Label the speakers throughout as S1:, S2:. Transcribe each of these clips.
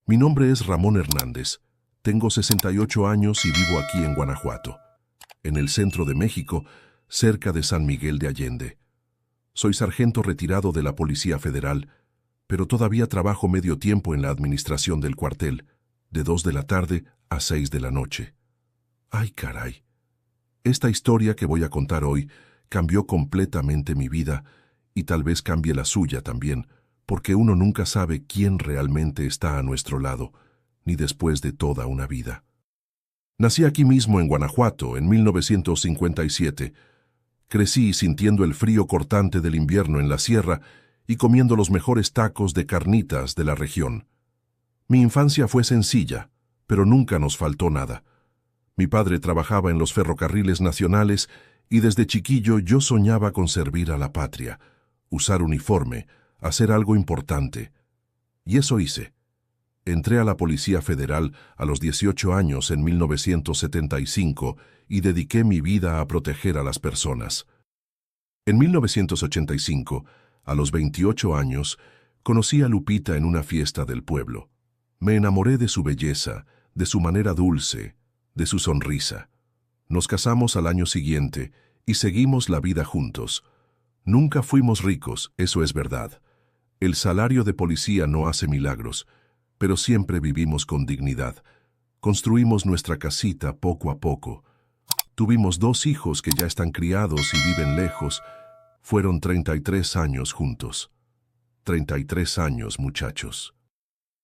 S1: Mi nombre es Ramón Hernández. Tengo 68 años y vivo aquí en Guanajuato, en el centro de México, cerca de San Miguel de Allende. Soy sargento retirado de la Policía Federal, pero todavía trabajo medio tiempo en la administración del cuartel, de 2 de la tarde a 6 de la noche. ¡Ay, caray! Esta historia que voy a contar hoy cambió completamente mi vida y tal vez cambie la suya también, porque uno nunca sabe quién realmente está a nuestro lado, ni después de toda una vida. Nací aquí mismo en Guanajuato en 1957. Crecí sintiendo el frío cortante del invierno en la sierra y comiendo los mejores tacos de carnitas de la región. Mi infancia fue sencilla, pero nunca nos faltó nada. Mi padre trabajaba en los ferrocarriles nacionales y desde chiquillo yo soñaba con servir a la patria, usar uniforme, hacer algo importante. Y eso hice. Entré a la Policía Federal a los 18 años en 1975 y dediqué mi vida a proteger a las personas. En 1985, a los 28 años, conocí a Lupita en una fiesta del pueblo. Me enamoré de su belleza, de su manera dulce, de su sonrisa. Nos casamos al año siguiente y seguimos la vida juntos. Nunca fuimos ricos, eso es verdad. El salario de policía no hace milagros, pero siempre vivimos con dignidad. Construimos nuestra casita poco a poco. Tuvimos 2 hijos que ya están criados y viven lejos. Fueron 33 años juntos. 33 años, muchachos.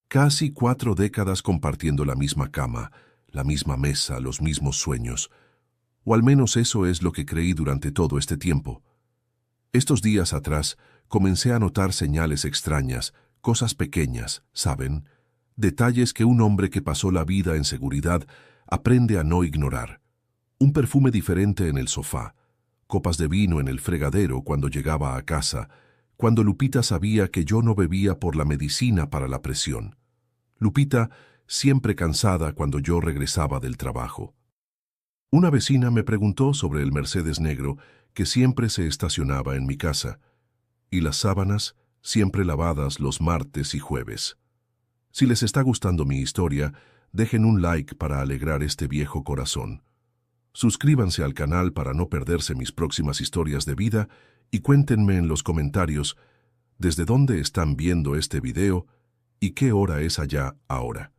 S1: Casi 4 décadas compartiendo la misma cama, la misma mesa, los mismos sueños. O al menos eso es lo que creí durante todo este tiempo. Estos días atrás comencé a notar señales extrañas, cosas pequeñas, ¿saben? Detalles que un hombre que pasó la vida en seguridad aprende a no ignorar. Un perfume diferente en el sofá, copas de vino en el fregadero cuando llegaba a casa, cuando Lupita sabía que yo no bebía por la medicina para la presión. Lupita siempre cansada cuando yo regresaba del trabajo. Una vecina me preguntó sobre el Mercedes negro que siempre se estacionaba en mi casa, y las sábanas siempre lavadas los martes y jueves. Si les está gustando mi historia, dejen un like para alegrar este viejo corazón. Suscríbanse al canal para no perderse mis próximas historias de vida y cuéntenme en los comentarios desde dónde están viendo este video y qué hora es allá ahora.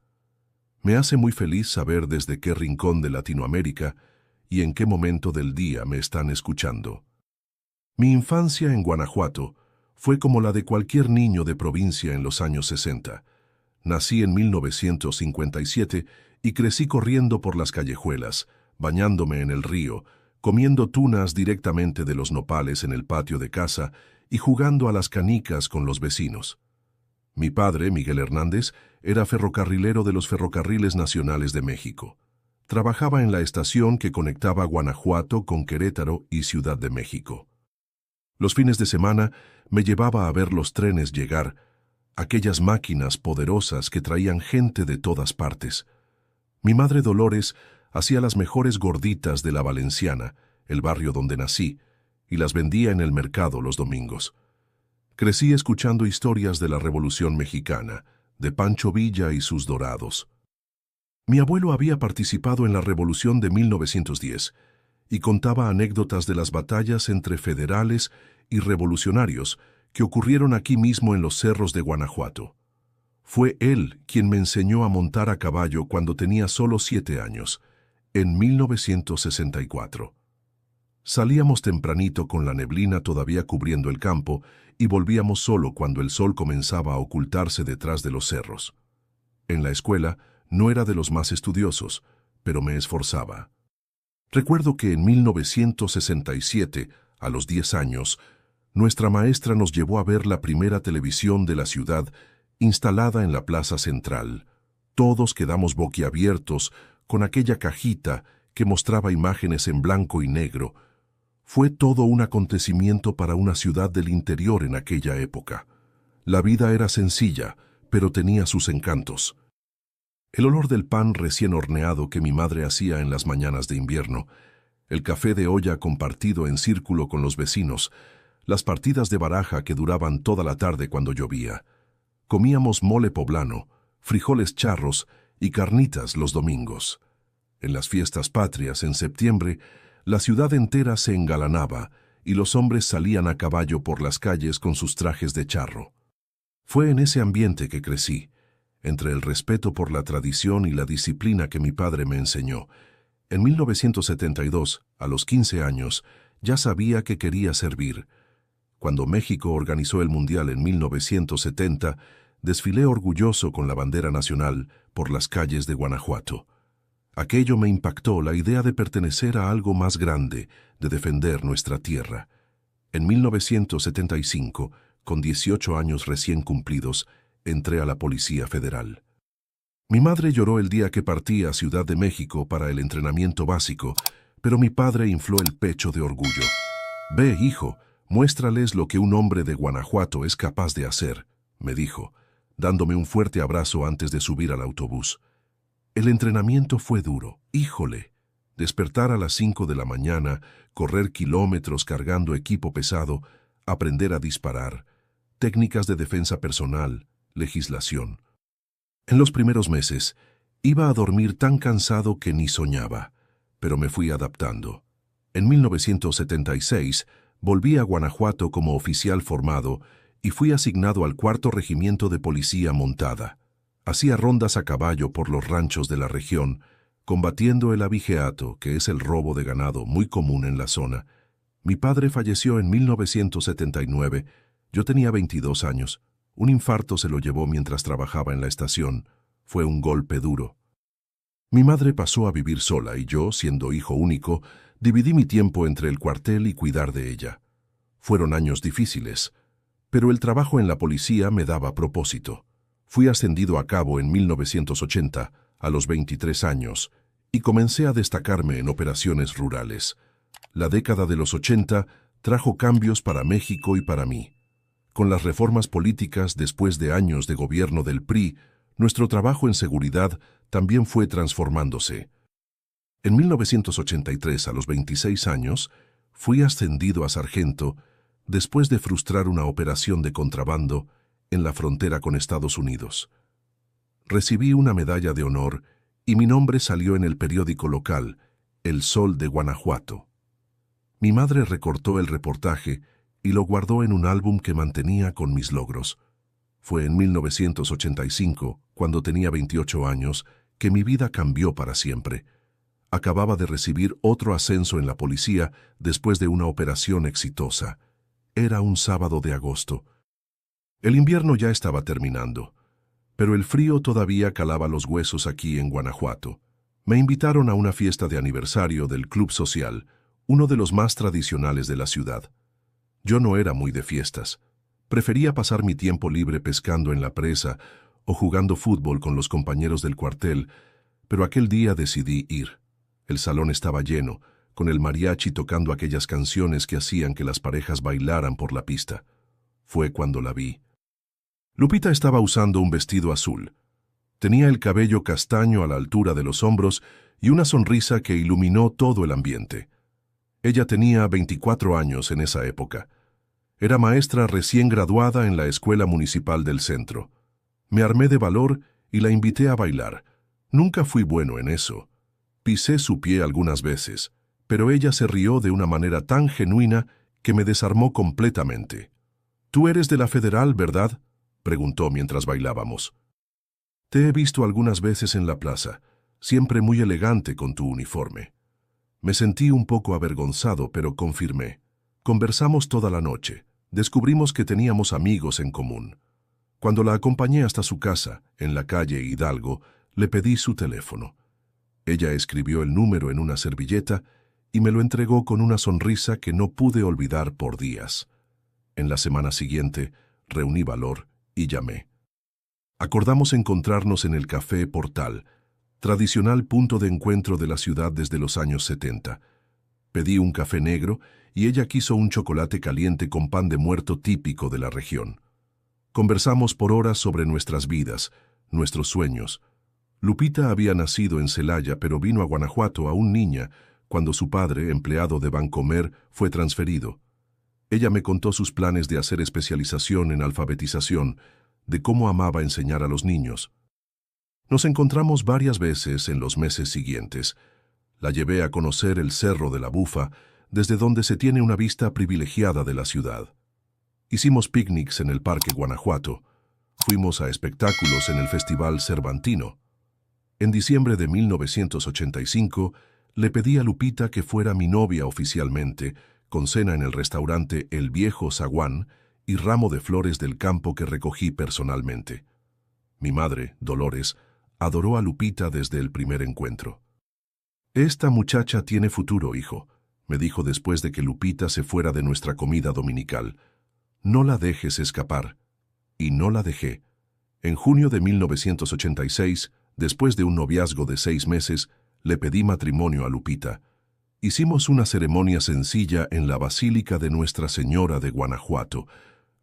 S1: Me hace muy feliz saber desde qué rincón de Latinoamérica y en qué momento del día me están escuchando. Mi infancia en Guanajuato fue como la de cualquier niño de provincia en los años 60. Nací en 1957 y crecí corriendo por las callejuelas, bañándome en el río, comiendo tunas directamente de los nopales en el patio de casa y jugando a las canicas con los vecinos. Mi padre, Miguel Hernández, era ferrocarrilero de los Ferrocarriles Nacionales de México. Trabajaba en la estación que conectaba Guanajuato con Querétaro y Ciudad de México. Los fines de semana me llevaba a ver los trenes llegar, aquellas máquinas poderosas que traían gente de todas partes. Mi madre Dolores hacía las mejores gorditas de La Valenciana, el barrio donde nací, y las vendía en el mercado los domingos. Crecí escuchando historias de la Revolución Mexicana, de Pancho Villa y sus dorados. Mi abuelo había participado en la Revolución de 1910 y contaba anécdotas de las batallas entre federales y revolucionarios que ocurrieron aquí mismo en los cerros de Guanajuato. Fue él quien me enseñó a montar a caballo cuando tenía solo 7 años, en 1964. Salíamos tempranito con la neblina todavía cubriendo el campo y volvíamos solo cuando el sol comenzaba a ocultarse detrás de los cerros. En la escuela no era de los más estudiosos, pero me esforzaba. Recuerdo que en 1967, a los 10 años, nuestra maestra nos llevó a ver la primera televisión de la ciudad instalada en la plaza central. Todos quedamos boquiabiertos con aquella cajita que mostraba imágenes en blanco y negro. Fue todo un acontecimiento para una ciudad del interior en aquella época. La vida era sencilla, pero tenía sus encantos. El olor del pan recién horneado que mi madre hacía en las mañanas de invierno, el café de olla compartido en círculo con los vecinos, las partidas de baraja que duraban toda la tarde cuando llovía. Comíamos mole poblano, frijoles charros y carnitas los domingos. En las fiestas patrias en septiembre, la ciudad entera se engalanaba y los hombres salían a caballo por las calles con sus trajes de charro. Fue en ese ambiente que crecí, entre el respeto por la tradición y la disciplina que mi padre me enseñó. En 1972, a los 15 años, ya sabía que quería servir. Cuando México organizó el Mundial en 1970, desfilé orgulloso con la bandera nacional por las calles de Guanajuato. Aquello me impactó la idea de pertenecer a algo más grande, de defender nuestra tierra. En 1975, con 18 años recién cumplidos, entré a la Policía Federal. Mi madre lloró el día que partí a Ciudad de México para el entrenamiento básico, pero mi padre infló el pecho de orgullo. «Ve, hijo, muéstrales lo que un hombre de Guanajuato es capaz de hacer», me dijo, dándome un fuerte abrazo antes de subir al autobús. El entrenamiento fue duro, híjole. Despertar a las 5 de la mañana, correr kilómetros cargando equipo pesado, aprender a disparar, técnicas de defensa personal, legislación. En los primeros meses, iba a dormir tan cansado que ni soñaba, pero me fui adaptando. En 1976, volví a Guanajuato como oficial formado y fui asignado al 4º Regimiento de Policía Montada. Hacía rondas a caballo por los ranchos de la región, combatiendo el abigeato, que es el robo de ganado muy común en la zona. Mi padre falleció en 1979, yo tenía 22 años. Un infarto se lo llevó mientras trabajaba en la estación. Fue un golpe duro. Mi madre pasó a vivir sola y yo, siendo hijo único, dividí mi tiempo entre el cuartel y cuidar de ella. Fueron años difíciles, pero el trabajo en la policía me daba propósito. Fui ascendido a cabo en 1980, a los 23 años, y comencé a destacarme en operaciones rurales. La década de los 80 trajo cambios para México y para mí. Con las reformas políticas después de años de gobierno del PRI, nuestro trabajo en seguridad también fue transformándose. En 1983, a los 26 años, fui ascendido a sargento después de frustrar una operación de contrabando en la frontera con Estados Unidos. Recibí una medalla de honor y mi nombre salió en el periódico local, El Sol de Guanajuato. Mi madre recortó el reportaje y lo guardó en un álbum que mantenía con mis logros. Fue en 1985, cuando tenía 28 años, que mi vida cambió para siempre. Acababa de recibir otro ascenso en la policía después de una operación exitosa. Era un sábado de agosto. El invierno ya estaba terminando, pero el frío todavía calaba los huesos aquí en Guanajuato. Me invitaron a una fiesta de aniversario del Club Social, uno de los más tradicionales de la ciudad. Yo no era muy de fiestas. Prefería pasar mi tiempo libre pescando en la presa o jugando fútbol con los compañeros del cuartel, pero aquel día decidí ir. El salón estaba lleno, con el mariachi tocando aquellas canciones que hacían que las parejas bailaran por la pista. Fue cuando la vi. Lupita estaba usando un vestido azul. Tenía el cabello castaño a la altura de los hombros y una sonrisa que iluminó todo el ambiente. Ella tenía 24 años en esa época. Era maestra recién graduada en la Escuela Municipal del Centro. Me armé de valor y la invité a bailar. Nunca fui bueno en eso. Pisé su pie algunas veces, pero ella se rió de una manera tan genuina que me desarmó completamente. «¿Tú eres de la Federal, verdad?», preguntó mientras bailábamos. «Te he visto algunas veces en la plaza, siempre muy elegante con tu uniforme». Me sentí un poco avergonzado, pero confirmé. Conversamos toda la noche. Descubrimos que teníamos amigos en común. Cuando la acompañé hasta su casa, en la calle Hidalgo, le pedí su teléfono. Ella escribió el número en una servilleta y me lo entregó con una sonrisa que no pude olvidar por días. En la semana siguiente, reuní valor y llamé. Acordamos encontrarnos en el Café Portal, tradicional punto de encuentro de la ciudad desde los años 70. Pedí un café negro y ella quiso un chocolate caliente con pan de muerto típico de la región. Conversamos por horas sobre nuestras vidas, nuestros sueños. Lupita había nacido en Celaya, pero vino a Guanajuato aún niña, cuando su padre, empleado de Bancomer, fue transferido. Ella me contó sus planes de hacer especialización en alfabetización, de cómo amaba enseñar a los niños. Nos encontramos varias veces en los meses siguientes. La llevé a conocer el Cerro de la Bufa, desde donde se tiene una vista privilegiada de la ciudad. Hicimos picnics en el Parque Guanajuato. Fuimos a espectáculos en el Festival Cervantino. En diciembre de 1985, le pedí a Lupita que fuera mi novia oficialmente, con cena en el restaurante El Viejo Zaguán y ramo de flores del campo que recogí personalmente. Mi madre, Dolores, adoró a Lupita desde el primer encuentro. «Esta muchacha tiene futuro, hijo», me dijo después de que Lupita se fuera de nuestra comida dominical. «No la dejes escapar». Y no la dejé. En junio de 1986, después de un noviazgo de 6 meses, le pedí matrimonio a Lupita. Hicimos una ceremonia sencilla en la Basílica de Nuestra Señora de Guanajuato,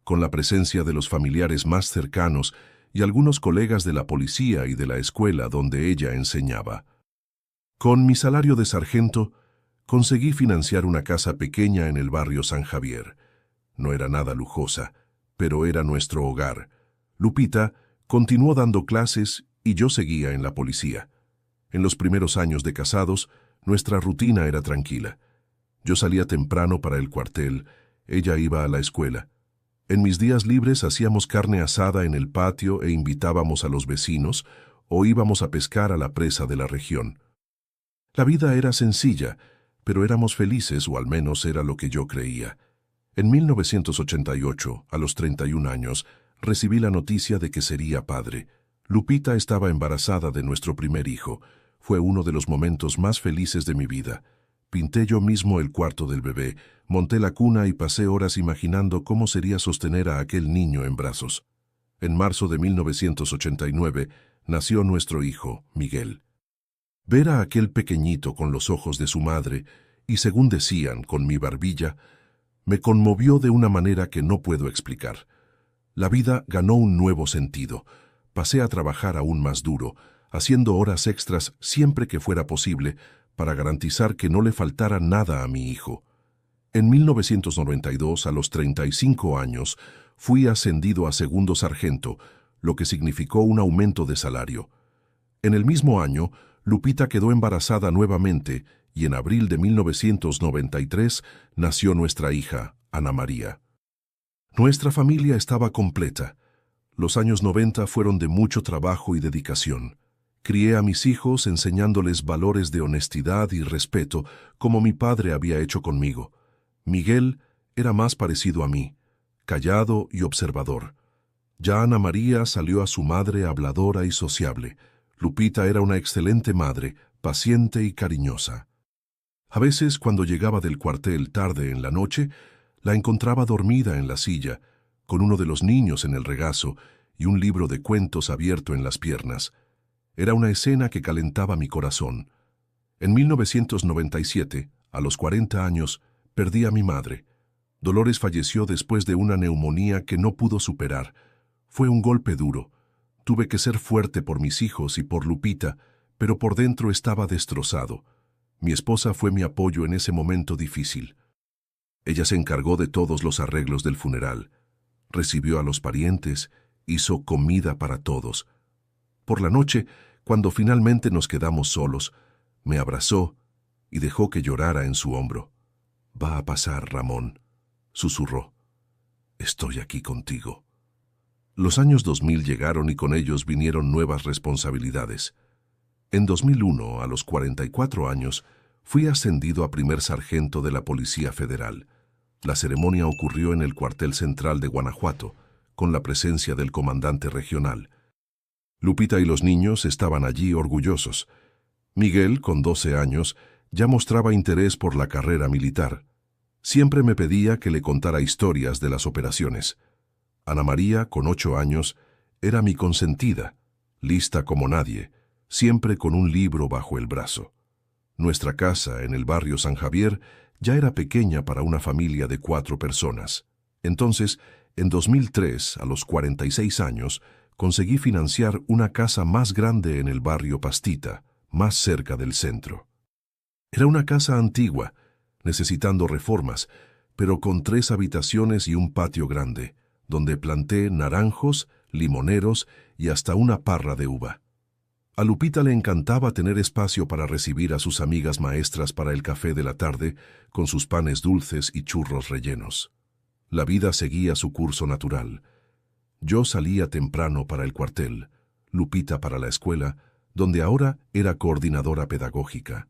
S1: con la presencia de los familiares más cercanos y algunos colegas de la policía y de la escuela donde ella enseñaba. Con mi salario de sargento, conseguí financiar una casa pequeña en el barrio San Javier. No era nada lujosa, pero era nuestro hogar. Lupita continuó dando clases y yo seguía en la policía. En los primeros años de casados, nuestra rutina era tranquila. Yo salía temprano para el cuartel, ella iba a la escuela. En mis días libres hacíamos carne asada en el patio e invitábamos a los vecinos o íbamos a pescar a la presa de la región. La vida era sencilla, pero éramos felices, o al menos era lo que yo creía. En 1988, a los 31 años, recibí la noticia de que sería padre. Lupita estaba embarazada de nuestro primer hijo. Fue uno de los momentos más felices de mi vida. Pinté yo mismo el cuarto del bebé, monté la cuna y pasé horas imaginando cómo sería sostener a aquel niño en brazos. En marzo de 1989 nació nuestro hijo, Miguel. Ver a aquel pequeñito con los ojos de su madre, y según decían, con mi barbilla, me conmovió de una manera que no puedo explicar. La vida ganó un nuevo sentido. Pasé a trabajar aún más duro, haciendo horas extras siempre que fuera posible, para garantizar que no le faltara nada a mi hijo. En 1992, a los 35 años, fui ascendido a segundo sargento, lo que significó un aumento de salario. En el mismo año, Lupita quedó embarazada nuevamente y en abril de 1993 nació nuestra hija, Ana María. Nuestra familia estaba completa. Los años 90 fueron de mucho trabajo y dedicación. Crié a mis hijos enseñándoles valores de honestidad y respeto, como mi padre había hecho conmigo. Miguel era más parecido a mí, callado y observador. Ya Ana María salió a su madre habladora y sociable. Lupita era una excelente madre, paciente y cariñosa. A veces, cuando llegaba del cuartel tarde en la noche, la encontraba dormida en la silla, con uno de los niños en el regazo y un libro de cuentos abierto en las piernas. Era una escena que calentaba mi corazón. En 1997, a los 40 años, perdí a mi madre. Dolores falleció después de una neumonía que no pudo superar. Fue un golpe duro. Tuve que ser fuerte por mis hijos y por Lupita, pero por dentro estaba destrozado. Mi esposa fue mi apoyo en ese momento difícil. Ella se encargó de todos los arreglos del funeral. Recibió a los parientes, hizo comida para todos. Por la noche, cuando finalmente nos quedamos solos, me abrazó y dejó que llorara en su hombro. «Va a pasar, Ramón», susurró. «Estoy aquí contigo». Los años 2000 llegaron y con ellos vinieron nuevas responsabilidades. En 2001, a los 44 años, fui ascendido a primer sargento de la Policía Federal. La ceremonia ocurrió en el cuartel central de Guanajuato, con la presencia del comandante regional. Lupita y los niños estaban allí orgullosos. Miguel, con 12 años, ya mostraba interés por la carrera militar. Siempre me pedía que le contara historias de las operaciones. Ana María, con 8 años, era mi consentida, lista como nadie, siempre con un libro bajo el brazo. Nuestra casa, en el barrio San Javier, ya era pequeña para una familia de 4 personas. Entonces, en 2003, a los 46 años, conseguí financiar una casa más grande en el barrio Pastita, más cerca del centro. Era una casa antigua, necesitando reformas, pero con 3 habitaciones y un patio grande, donde planté naranjos, limoneros y hasta una parra de uva. A Lupita le encantaba tener espacio para recibir a sus amigas maestras para el café de la tarde con sus panes dulces y churros rellenos. La vida seguía su curso natural. Yo salía temprano para el cuartel, Lupita para la escuela, donde ahora era coordinadora pedagógica.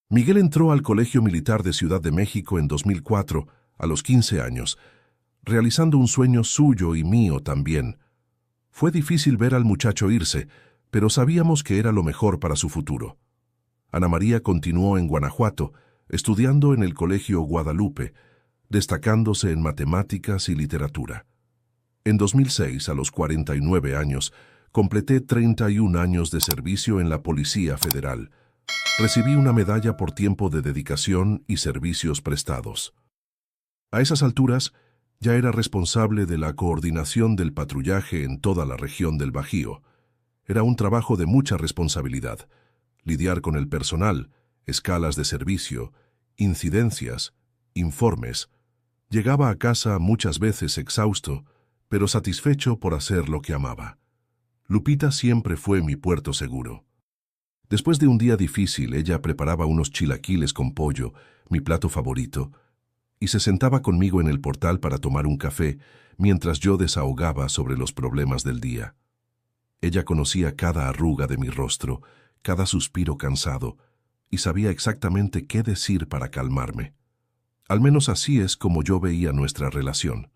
S1: Miguel entró al Colegio Militar de Ciudad de México en 2004, a los 15 años, realizando un sueño suyo y mío también. Fue difícil ver al muchacho irse, pero sabíamos que era lo mejor para su futuro. Ana María continuó en Guanajuato, estudiando en el Colegio Guadalupe, destacándose en matemáticas y literatura. En 2006, a los 49 años, completé 31 años de servicio en la Policía Federal. Recibí una medalla por tiempo de dedicación y servicios prestados. A esas alturas, ya era responsable de la coordinación del patrullaje en toda la región del Bajío. Era un trabajo de mucha responsabilidad. Lidiar con el personal, escalas de servicio, incidencias, informes. Llegaba a casa muchas veces exhausto, pero satisfecho por hacer lo que amaba. Lupita siempre fue mi puerto seguro. Después de un día difícil, ella preparaba unos chilaquiles con pollo, mi plato favorito, y se sentaba conmigo en el portal para tomar un café, mientras yo desahogaba sobre los problemas del día. Ella conocía cada arruga de mi rostro, cada suspiro cansado, y sabía exactamente qué decir para calmarme. Al menos así es como yo veía nuestra relación.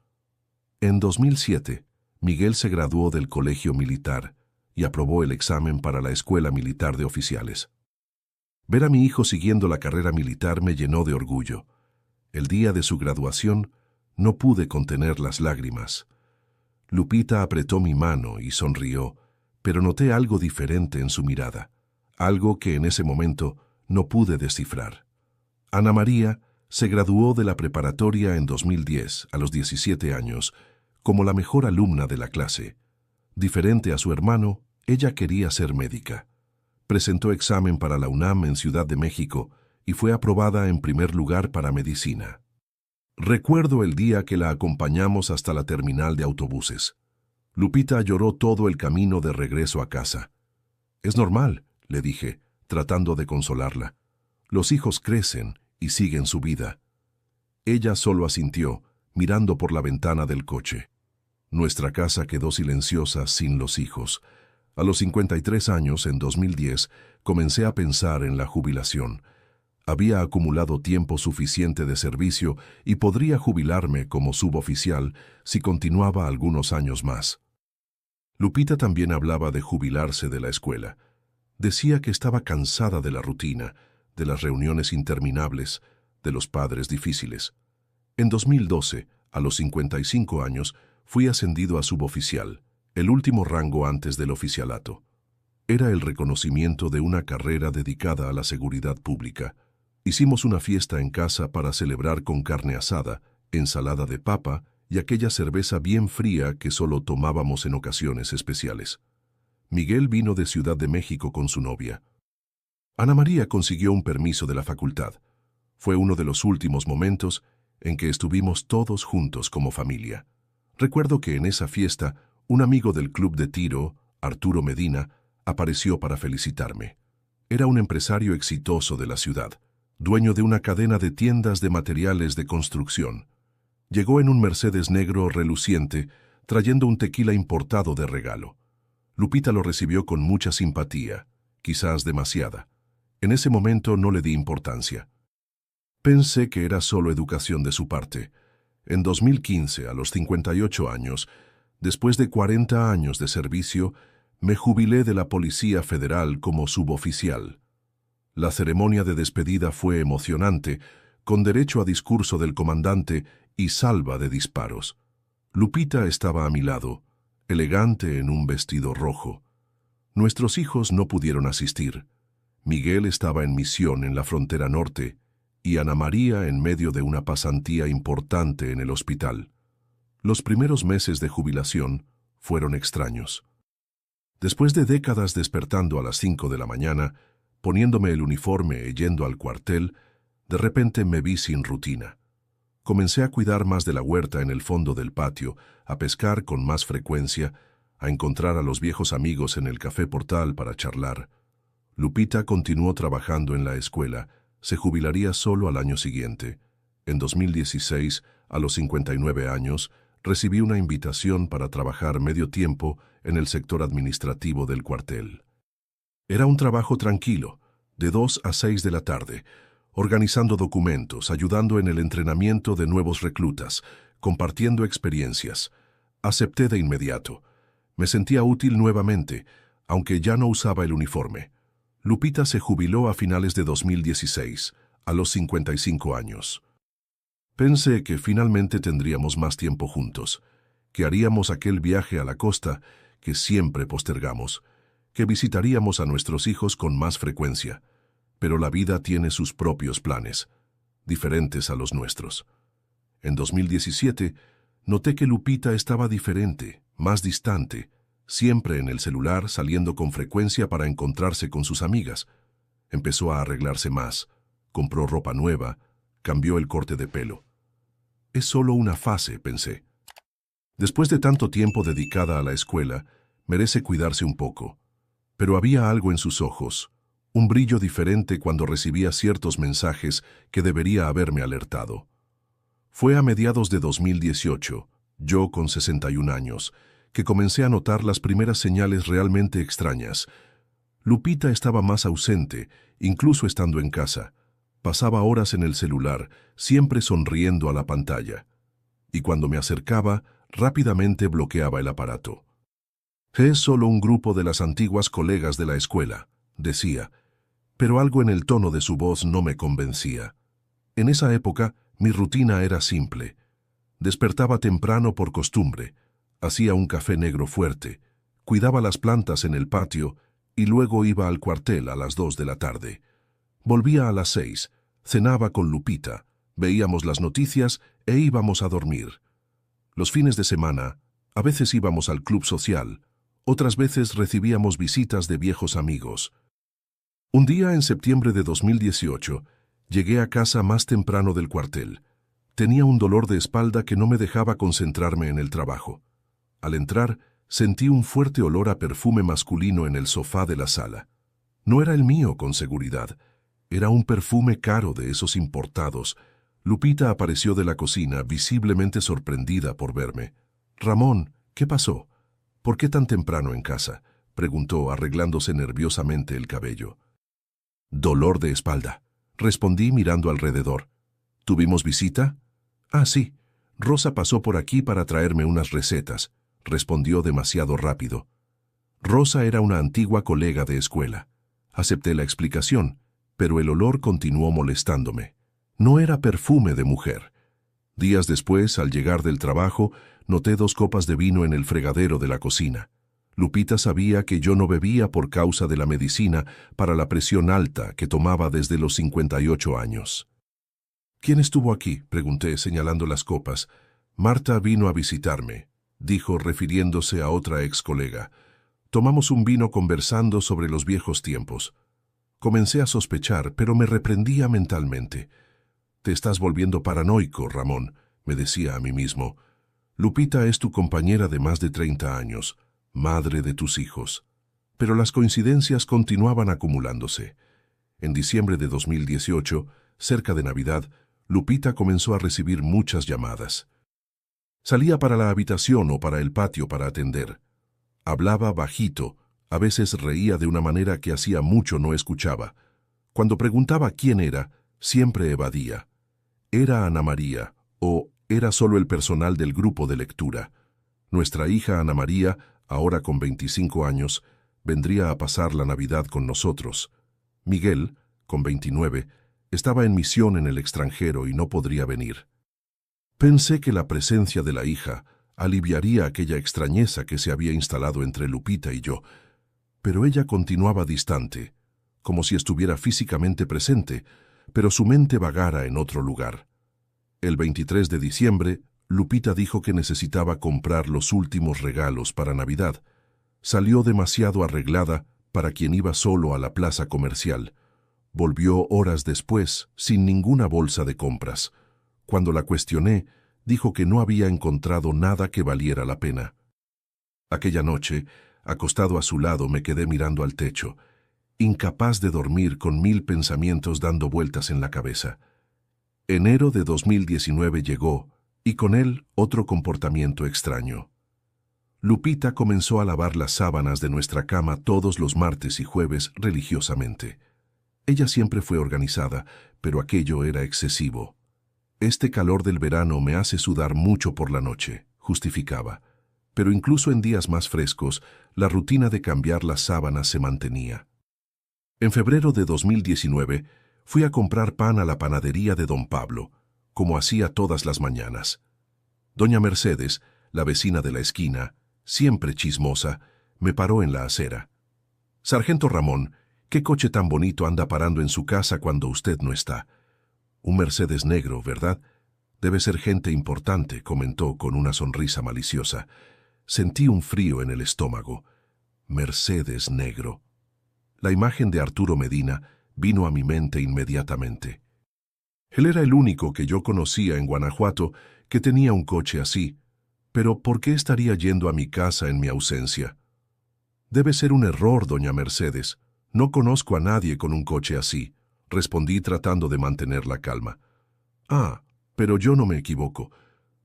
S1: En 2007, Miguel se graduó del Colegio Militar y aprobó el examen para la Escuela Militar de Oficiales. Ver a mi hijo siguiendo la carrera militar me llenó de orgullo. El día de su graduación, no pude contener las lágrimas. Lupita apretó mi mano y sonrió, pero noté algo diferente en su mirada, algo que en ese momento no pude descifrar. Ana María se graduó de la preparatoria en 2010, a los 17 años, como la mejor alumna de la clase. Diferente a su hermano, ella quería ser médica. Presentó examen para la UNAM en Ciudad de México y fue aprobada en primer lugar para medicina. Recuerdo el día que la acompañamos hasta la terminal de autobuses. Lupita lloró todo el camino de regreso a casa. «Es normal», le dije, tratando de consolarla. «Los hijos crecen y siguen su vida». Ella solo asintió, mirando por la ventana del coche. Nuestra casa quedó silenciosa sin los hijos. A los 53 años, en 2010, comencé a pensar en la jubilación. Había acumulado tiempo suficiente de servicio y podría jubilarme como suboficial si continuaba algunos años más. Lupita también hablaba de jubilarse de la escuela. Decía que estaba cansada de la rutina, de las reuniones interminables, de los padres difíciles. En 2012, a los 55 años, fui ascendido a suboficial, el último rango antes del oficialato. Era el reconocimiento de una carrera dedicada a la seguridad pública. Hicimos una fiesta en casa para celebrar con carne asada, ensalada de papa y aquella cerveza bien fría que solo tomábamos en ocasiones especiales. Miguel vino de Ciudad de México con su novia. Ana María consiguió un permiso de la facultad. Fue uno de los últimos momentos en que estuvimos todos juntos como familia. Recuerdo que en esa fiesta, un amigo del club de tiro, Arturo Medina, apareció para felicitarme. Era un empresario exitoso de la ciudad, dueño de una cadena de tiendas de materiales de construcción. Llegó en un Mercedes negro reluciente, trayendo un tequila importado de regalo. Lupita lo recibió con mucha simpatía, quizás demasiada. En ese momento no le di importancia. Pensé que era solo educación de su parte. En 2015, a los 58 años, después de 40 años de servicio, me jubilé de la Policía Federal como suboficial. La ceremonia de despedida fue emocionante, con derecho a discurso del comandante y salva de disparos. Lupita estaba a mi lado, elegante en un vestido rojo. Nuestros hijos no pudieron asistir. Miguel estaba en misión en la frontera norte y Ana María en medio de una pasantía importante en el hospital. Los primeros meses de jubilación fueron extraños. Después de décadas despertando a las 5 de la mañana, poniéndome el uniforme y yendo al cuartel, de repente me vi sin rutina. Comencé a cuidar más de la huerta en el fondo del patio, a pescar con más frecuencia, a encontrar a los viejos amigos en el Café Portal para charlar. Lupita continuó trabajando en la escuela. Se jubilaría solo al año siguiente. En 2016, a los 59 años, recibí una invitación para trabajar medio tiempo en el sector administrativo del cuartel. Era un trabajo tranquilo, de 2 a 6 de la tarde, organizando documentos, ayudando en el entrenamiento de nuevos reclutas, compartiendo experiencias. Acepté de inmediato. Me sentía útil nuevamente, aunque ya no usaba el uniforme. Lupita se jubiló a finales de 2016, a los 55 años. Pensé que finalmente tendríamos más tiempo juntos, que haríamos aquel viaje a la costa que siempre postergamos, que visitaríamos a nuestros hijos con más frecuencia, pero la vida tiene sus propios planes, diferentes a los nuestros. En 2017, noté que Lupita estaba diferente, más distante, siempre en el celular, saliendo con frecuencia para encontrarse con sus amigas. Empezó a arreglarse más, compró ropa nueva, cambió el corte de pelo. Es solo una fase, pensé. Después de tanto tiempo dedicada a la escuela, merece cuidarse un poco. Pero había algo en sus ojos, un brillo diferente cuando recibía ciertos mensajes que debería haberme alertado. Fue a mediados de 2018, yo con 61 años, que comencé a notar las primeras señales realmente extrañas. Lupita estaba más ausente, incluso estando en casa. Pasaba horas en el celular, siempre sonriendo a la pantalla. Y cuando me acercaba, rápidamente bloqueaba el aparato. Es solo un grupo de las antiguas colegas de la escuela, decía, pero algo en el tono de su voz no me convencía. En esa época, mi rutina era simple. Despertaba temprano por costumbre, hacía un café negro fuerte, cuidaba las plantas en el patio y luego iba al cuartel a las 2 de la tarde. Volvía a las 6, cenaba con Lupita, veíamos las noticias e íbamos a dormir. Los fines de semana, a veces íbamos al club social, otras veces recibíamos visitas de viejos amigos. Un día en septiembre de 2018, llegué a casa más temprano del cuartel. Tenía un dolor de espalda que no me dejaba concentrarme en el trabajo. Al entrar, sentí un fuerte olor a perfume masculino en el sofá de la sala. No era el mío, con seguridad. Era un perfume caro de esos importados. Lupita apareció de la cocina, visiblemente sorprendida por verme. «Ramón, ¿qué pasó? ¿Por qué tan temprano en casa?», preguntó, arreglándose nerviosamente el cabello. «Dolor de espalda», respondí mirando alrededor. «¿Tuvimos visita?» «Ah, sí. Rosa pasó por aquí para traerme unas recetas», respondió demasiado rápido. Rosa era una antigua colega de escuela. Acepté la explicación, pero el olor continuó molestándome. No era perfume de mujer. Días después, al llegar del trabajo, noté 2 copas de vino en el fregadero de la cocina. Lupita sabía que yo no bebía por causa de la medicina para la presión alta que tomaba desde los 58 años. «¿Quién estuvo aquí?», pregunté, señalando las copas. «Marta vino a visitarme», dijo, refiriéndose a otra ex colega. Tomamos un vino conversando sobre los viejos tiempos. Comencé a sospechar, pero me reprendía mentalmente. «Te estás volviendo paranoico, Ramón», me decía a mí mismo. «Lupita es tu compañera de más de 30 años, madre de tus hijos». Pero las coincidencias continuaban acumulándose. En diciembre de 2018, cerca de Navidad, Lupita comenzó a recibir muchas llamadas. Salía para la habitación o para el patio para atender. Hablaba bajito, a veces reía de una manera que hacía mucho no escuchaba. Cuando preguntaba quién era, siempre evadía. Era Ana María, o era solo el personal del grupo de lectura. Nuestra hija Ana María, ahora con 25 años, vendría a pasar la Navidad con nosotros. Miguel, con 29, estaba en misión en el extranjero y no podría venir. Pensé que la presencia de la hija aliviaría aquella extrañeza que se había instalado entre Lupita y yo, pero ella continuaba distante, como si estuviera físicamente presente, pero su mente vagara en otro lugar. El 23 de diciembre, Lupita dijo que necesitaba comprar los últimos regalos para Navidad. Salió demasiado arreglada para quien iba solo a la plaza comercial. Volvió horas después, sin ninguna bolsa de compras. Cuando la cuestioné, dijo que no había encontrado nada que valiera la pena. Aquella noche, acostado a su lado, me quedé mirando al techo, incapaz de dormir con 1000 pensamientos dando vueltas en la cabeza. Enero de 2019 llegó, y con él otro comportamiento extraño. Lupita comenzó a lavar las sábanas de nuestra cama todos los martes y jueves religiosamente. Ella siempre fue organizada, pero aquello era excesivo. Este calor del verano me hace sudar mucho por la noche, justificaba. Pero incluso en días más frescos, la rutina de cambiar las sábanas se mantenía. En febrero de 2019, fui a comprar pan a la panadería de don Pablo, como hacía todas las mañanas. Doña Mercedes, la vecina de la esquina, siempre chismosa, me paró en la acera. «Sargento Ramón, ¿qué coche tan bonito anda parando en su casa cuando usted no está?» «Un Mercedes negro, ¿verdad? Debe ser gente importante», comentó con una sonrisa maliciosa. Sentí un frío en el estómago. Mercedes negro. La imagen de Arturo Medina vino a mi mente inmediatamente. Él era el único que yo conocía en Guanajuato que tenía un coche así. Pero ¿por qué estaría yendo a mi casa en mi ausencia? Debe ser un error, doña Mercedes. No conozco a nadie con un coche así, respondí tratando de mantener la calma. Ah, pero yo no me equivoco.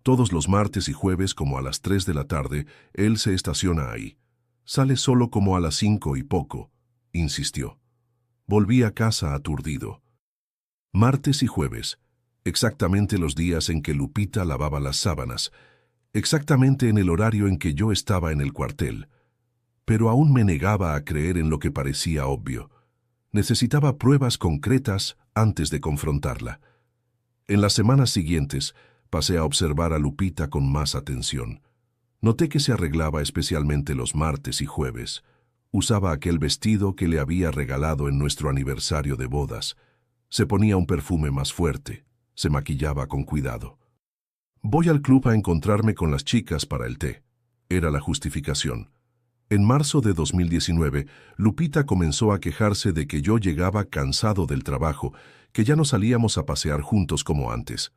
S1: Todos los martes y jueves, como a las 3 de la tarde, él se estaciona ahí. Sale solo como a las 5 y poco, insistió. Volví a casa aturdido. Martes y jueves, exactamente los días en que Lupita lavaba las sábanas, exactamente en el horario en que yo estaba en el cuartel. Pero aún me negaba a creer en lo que parecía obvio. Necesitaba pruebas concretas antes de confrontarla. En las semanas siguientes, pasé a observar a Lupita con más atención. Noté que se arreglaba especialmente los martes y jueves. Usaba aquel vestido que le había regalado en nuestro aniversario de bodas. Se ponía un perfume más fuerte. Se maquillaba con cuidado. «Voy al club a encontrarme con las chicas para el té», era la justificación. En marzo de 2019, Lupita comenzó a quejarse de que yo llegaba cansado del trabajo, que ya no salíamos a pasear juntos como antes.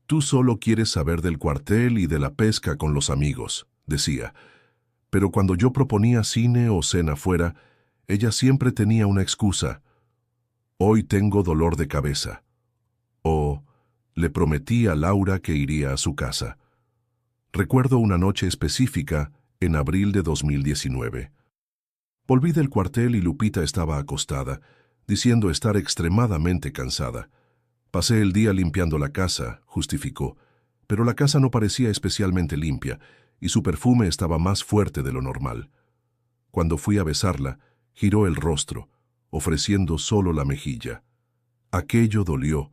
S1: «Tú solo quieres saber del cuartel y de la pesca con los amigos», decía. Pero cuando yo proponía cine o cena fuera, ella siempre tenía una excusa. «Hoy tengo dolor de cabeza». O «Le prometí a Laura que iría a su casa». Recuerdo una noche específica en abril de 2019. Volví del cuartel y Lupita estaba acostada, diciendo estar extremadamente cansada. «Pasé el día limpiando la casa», justificó, pero la casa no parecía especialmente limpia y su perfume estaba más fuerte de lo normal. Cuando fui a besarla, giró el rostro, ofreciendo solo la mejilla. Aquello dolió.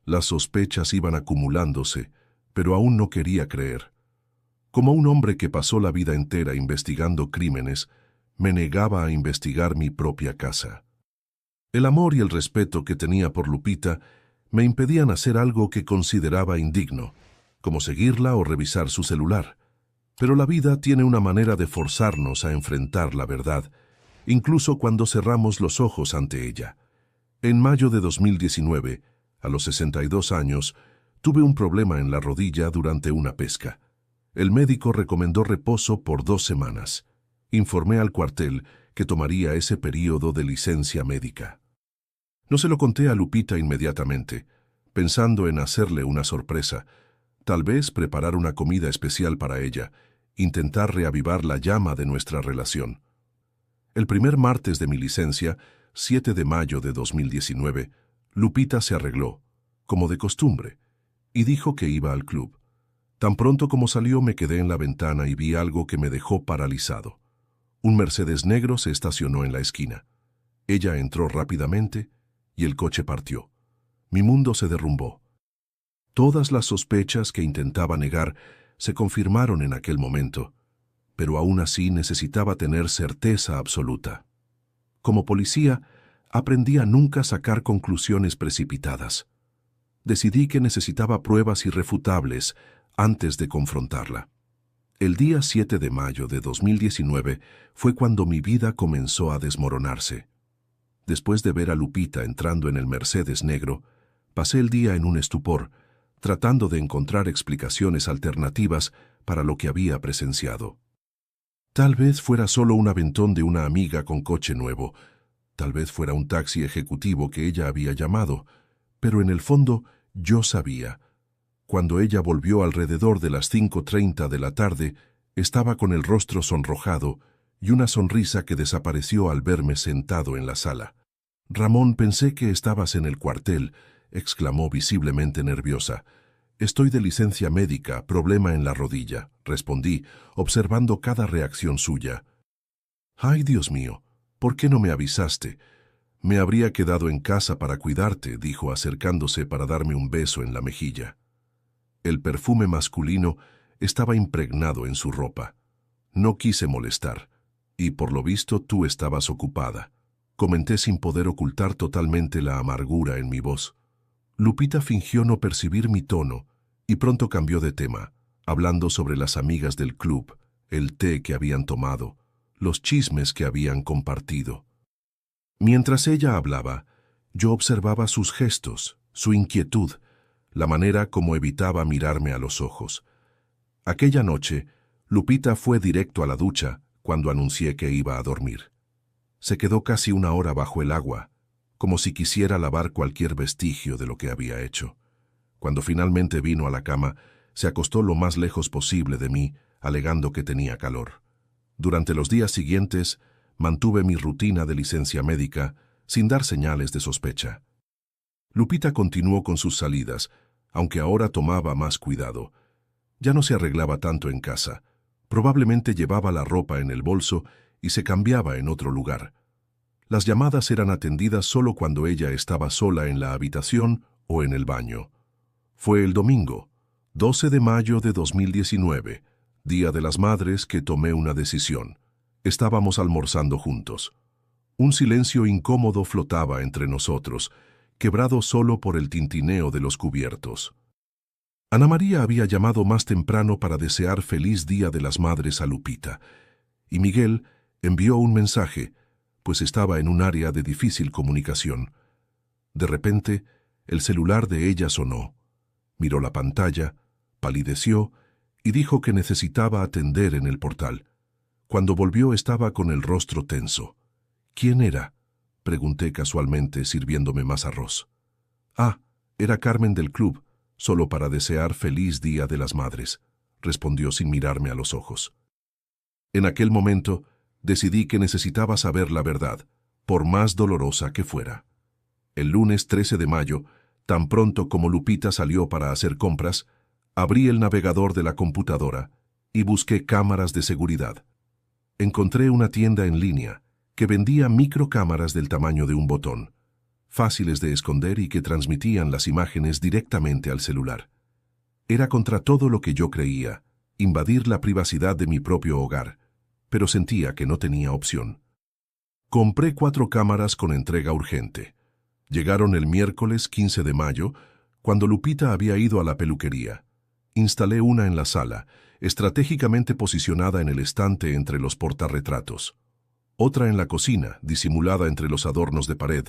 S1: Las sospechas iban acumulándose, pero aún no quería creer. Como un hombre que pasó la vida entera investigando crímenes, me negaba a investigar mi propia casa. El amor y el respeto que tenía por Lupita me impedían hacer algo que consideraba indigno, como seguirla o revisar su celular. Pero la vida tiene una manera de forzarnos a enfrentar la verdad, incluso cuando cerramos los ojos ante ella. En mayo de 2019, a los 62 años, tuve un problema en la rodilla durante una pesca. El médico recomendó reposo por 2 semanas. Informé al cuartel que tomaría ese período de licencia médica. No se lo conté a Lupita inmediatamente, pensando en hacerle una sorpresa, tal vez preparar una comida especial para ella, intentar reavivar la llama de nuestra relación. El primer martes de mi licencia, 7 de mayo de 2019, Lupita se arregló, como de costumbre, y dijo que iba al club. Tan pronto como salió me quedé en la ventana y vi algo que me dejó paralizado. Un Mercedes negro se estacionó en la esquina. Ella entró rápidamente y el coche partió. Mi mundo se derrumbó. Todas las sospechas que intentaba negar se confirmaron en aquel momento, pero aún así necesitaba tener certeza absoluta. Como policía, aprendí a nunca sacar conclusiones precipitadas. Decidí que necesitaba pruebas irrefutables antes de confrontarla. El día 7 de mayo de 2019 fue cuando mi vida comenzó a desmoronarse. Después de ver a Lupita entrando en el Mercedes negro, pasé el día en un estupor, tratando de encontrar explicaciones alternativas para lo que había presenciado. Tal vez fuera solo un aventón de una amiga con coche nuevo, tal vez fuera un taxi ejecutivo que ella había llamado, pero en el fondo yo sabía. Cuando ella volvió alrededor de las 5:30 de la tarde, estaba con el rostro sonrojado y una sonrisa que desapareció al verme sentado en la sala. «Ramón, pensé que estabas en el cuartel», exclamó visiblemente nerviosa. «Estoy de licencia médica, problema en la rodilla», respondí, observando cada reacción suya. «Ay, Dios mío, ¿por qué no me avisaste? Me habría quedado en casa para cuidarte», dijo acercándose para darme un beso en la mejilla. El perfume masculino estaba impregnado en su ropa. No quise molestar, y por lo visto tú estabas ocupada. Comenté sin poder ocultar totalmente la amargura en mi voz. Lupita fingió no percibir mi tono y pronto cambió de tema, hablando sobre las amigas del club, el té que habían tomado, los chismes que habían compartido. Mientras ella hablaba, yo observaba sus gestos, su inquietud, la manera como evitaba mirarme a los ojos. Aquella noche, Lupita fue directo a la ducha cuando anuncié que iba a dormir. Se quedó casi una hora bajo el agua, como si quisiera lavar cualquier vestigio de lo que había hecho. Cuando finalmente vino a la cama, se acostó lo más lejos posible de mí, alegando que tenía calor. Durante los días siguientes, mantuve mi rutina de licencia médica, sin dar señales de sospecha. Lupita continuó con sus salidas, aunque ahora tomaba más cuidado. Ya no se arreglaba tanto en casa. Probablemente llevaba la ropa en el bolso y se cambiaba en otro lugar. Las llamadas eran atendidas solo cuando ella estaba sola en la habitación o en el baño. Fue el domingo, 12 de mayo de 2019, Día de las Madres, que tomé una decisión. Estábamos almorzando juntos. Un silencio incómodo flotaba entre nosotros, quebrado solo por el tintineo de los cubiertos. Ana María había llamado más temprano para desear feliz Día de las Madres a Lupita, y Miguel envió un mensaje, pues estaba en un área de difícil comunicación. De repente, el celular de ella sonó. Miró la pantalla, palideció y dijo que necesitaba atender en el portal. Cuando volvió estaba con el rostro tenso. «¿Quién era?», pregunté casualmente, sirviéndome más arroz. «Ah, era Carmen del club, solo para desear feliz Día de las Madres», respondió sin mirarme a los ojos. En aquel momento, decidí que necesitaba saber la verdad, por más dolorosa que fuera. El lunes 13 de mayo, tan pronto como Lupita salió para hacer compras, abrí el navegador de la computadora y busqué cámaras de seguridad. Encontré una tienda en línea que vendía microcámaras del tamaño de un botón, fáciles de esconder y que transmitían las imágenes directamente al celular. Era contra todo lo que yo creía, invadir la privacidad de mi propio hogar, pero sentía que no tenía opción. Compré 4 cámaras con entrega urgente. Llegaron el miércoles 15 de mayo, cuando Lupita había ido a la peluquería. Instalé una en la sala, estratégicamente posicionada en el estante entre los portarretratos. Otra en la cocina, disimulada entre los adornos de pared.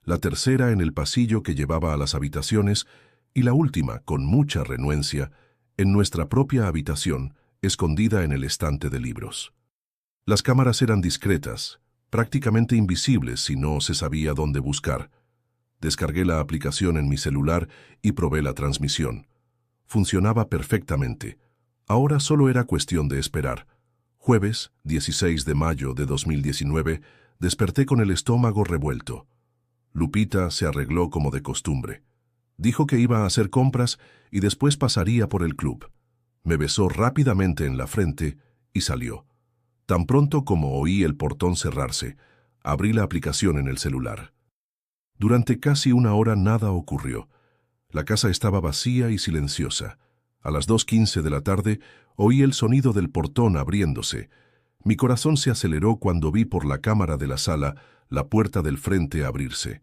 S1: La tercera en el pasillo que llevaba a las habitaciones y la última, con mucha renuencia, en nuestra propia habitación, escondida en el estante de libros. Las cámaras eran discretas, prácticamente invisibles si no se sabía dónde buscar. Descargué la aplicación en mi celular y probé la transmisión. Funcionaba perfectamente. Ahora solo era cuestión de esperar. Jueves, 16 de mayo de 2019, desperté con el estómago revuelto. Lupita se arregló como de costumbre. Dijo que iba a hacer compras y después pasaría por el club. Me besó rápidamente en la frente y salió. Tan pronto como oí el portón cerrarse, abrí la aplicación en el celular. Durante casi una hora nada ocurrió. La casa estaba vacía y silenciosa. A las 2:15 de la tarde oí el sonido del portón abriéndose. Mi corazón se aceleró cuando vi por la cámara de la sala la puerta del frente abrirse.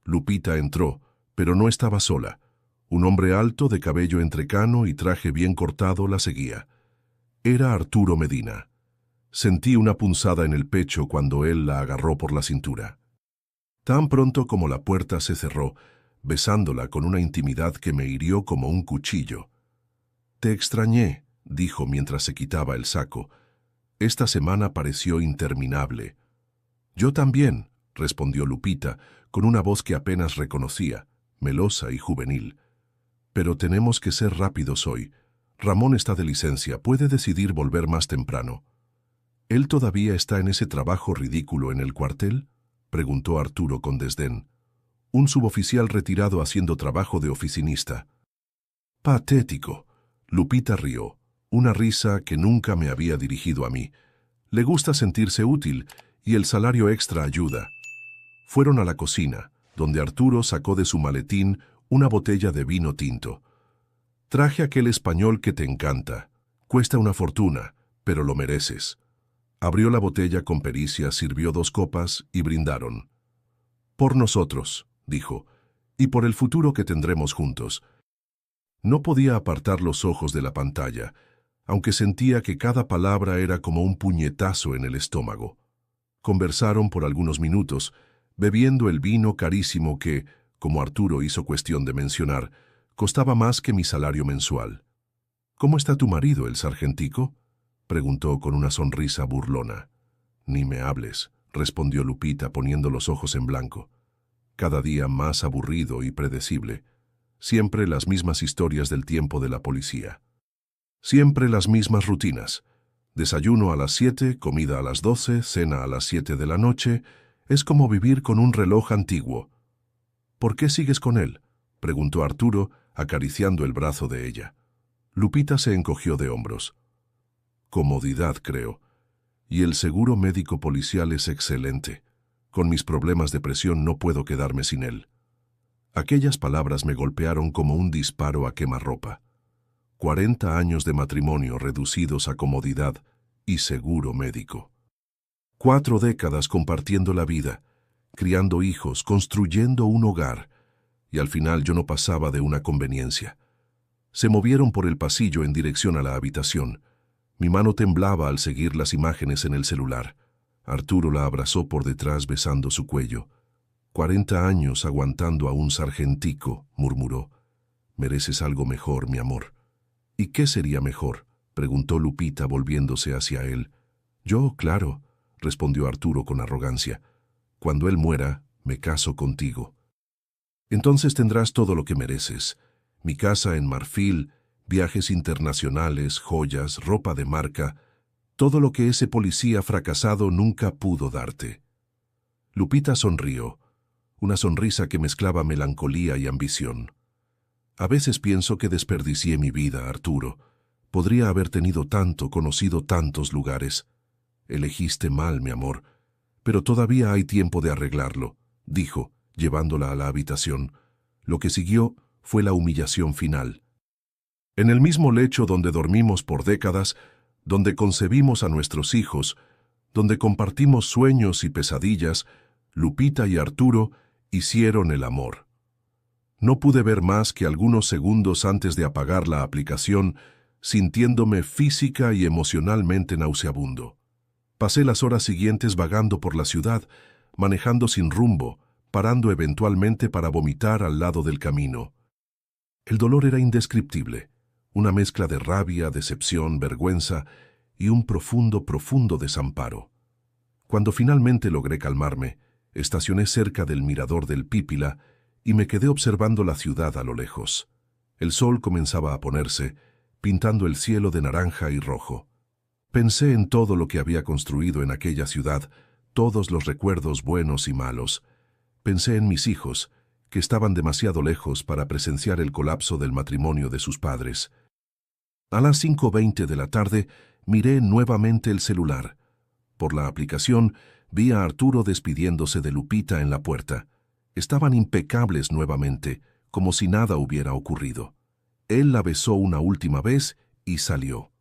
S1: Lupita entró, pero no estaba sola. Un hombre alto, de cabello entrecano y traje bien cortado, la seguía. Era Arturo Medina. Sentí una punzada en el pecho cuando él la agarró por la cintura. Tan pronto como la puerta se cerró, besándola con una intimidad que me hirió como un cuchillo. «Te extrañé», dijo mientras se quitaba el saco. Esta semana pareció interminable. Yo también, respondió Lupita, con una voz que apenas reconocía, melosa y juvenil. Pero tenemos que ser rápidos hoy. Ramón está de licencia, puede decidir volver más temprano. ¿Él todavía está en ese trabajo ridículo en el cuartel?, preguntó Arturo con desdén. Un suboficial retirado haciendo trabajo de oficinista. Patético. Lupita rió, una risa que nunca me había dirigido a mí. Le gusta sentirse útil y el salario extra ayuda. Fueron a la cocina, donde Arturo sacó de su maletín una botella de vino tinto. Traje aquel español que te encanta. Cuesta una fortuna, pero lo mereces. Abrió la botella con pericia, sirvió 2 copas y brindaron. Por nosotros, dijo, y por el futuro que tendremos juntos. No podía apartar los ojos de la pantalla, aunque sentía que cada palabra era como un puñetazo en el estómago. Conversaron por algunos minutos, bebiendo el vino carísimo que, como Arturo hizo cuestión de mencionar, costaba más que mi salario mensual. ¿Cómo está tu marido, el sargentico?, preguntó con una sonrisa burlona. Ni me hables, respondió Lupita poniendo los ojos en blanco. Cada día más aburrido y predecible. Siempre las mismas historias del tiempo de la policía. Siempre las mismas rutinas. Desayuno a las 7, comida a las 12, cena a las 7 de la noche. Es como vivir con un reloj antiguo. ¿Por qué sigues con él?, preguntó Arturo, acariciando el brazo de ella. Lupita se encogió de hombros. Comodidad, creo. Y el seguro médico policial es excelente. Con mis problemas de presión no puedo quedarme sin él. Aquellas palabras me golpearon como un disparo a quemarropa. 40 años de matrimonio reducidos a comodidad y seguro médico. 4 décadas compartiendo la vida, criando hijos, construyendo un hogar, y al final yo no pasaba de una conveniencia. Se movieron por el pasillo en dirección a la habitación. Mi mano temblaba al seguir las imágenes en el celular. Arturo la abrazó por detrás besando su cuello. 40 años aguantando a un sargentico, murmuró. Mereces algo mejor, mi amor. ¿Y qué sería mejor?, preguntó Lupita volviéndose hacia él. Yo, claro, respondió Arturo con arrogancia. Cuando él muera, me caso contigo. Entonces tendrás todo lo que mereces. Mi casa en Marfil, viajes internacionales, joyas, ropa de marca, todo lo que ese policía fracasado nunca pudo darte. Lupita sonrió, una sonrisa que mezclaba melancolía y ambición. A veces pienso que desperdicié mi vida, Arturo. Podría haber tenido tanto, conocido tantos lugares. Elegiste mal, mi amor, pero todavía hay tiempo de arreglarlo, dijo, llevándola a la habitación. Lo que siguió fue la humillación final. En el mismo lecho donde dormimos por décadas, donde concebimos a nuestros hijos, donde compartimos sueños y pesadillas, Lupita y Arturo hicieron el amor. No pude ver más que algunos segundos antes de apagar la aplicación, sintiéndome física y emocionalmente nauseabundo. Pasé las horas siguientes vagando por la ciudad, manejando sin rumbo, parando eventualmente para vomitar al lado del camino. El dolor era indescriptible. Una mezcla de rabia, decepción, vergüenza y un profundo, profundo desamparo. Cuando finalmente logré calmarme, estacioné cerca del mirador del Pípila y me quedé observando la ciudad a lo lejos. El sol comenzaba a ponerse, pintando el cielo de naranja y rojo. Pensé en todo lo que había construido en aquella ciudad, todos los recuerdos buenos y malos. Pensé en mis hijos, que estaban demasiado lejos para presenciar el colapso del matrimonio de sus padres. A las 5:20 de la tarde miré nuevamente el celular. Por la aplicación vi a Arturo despidiéndose de Lupita en la puerta. Estaban impecables nuevamente, como si nada hubiera ocurrido. Él la besó una última vez y salió.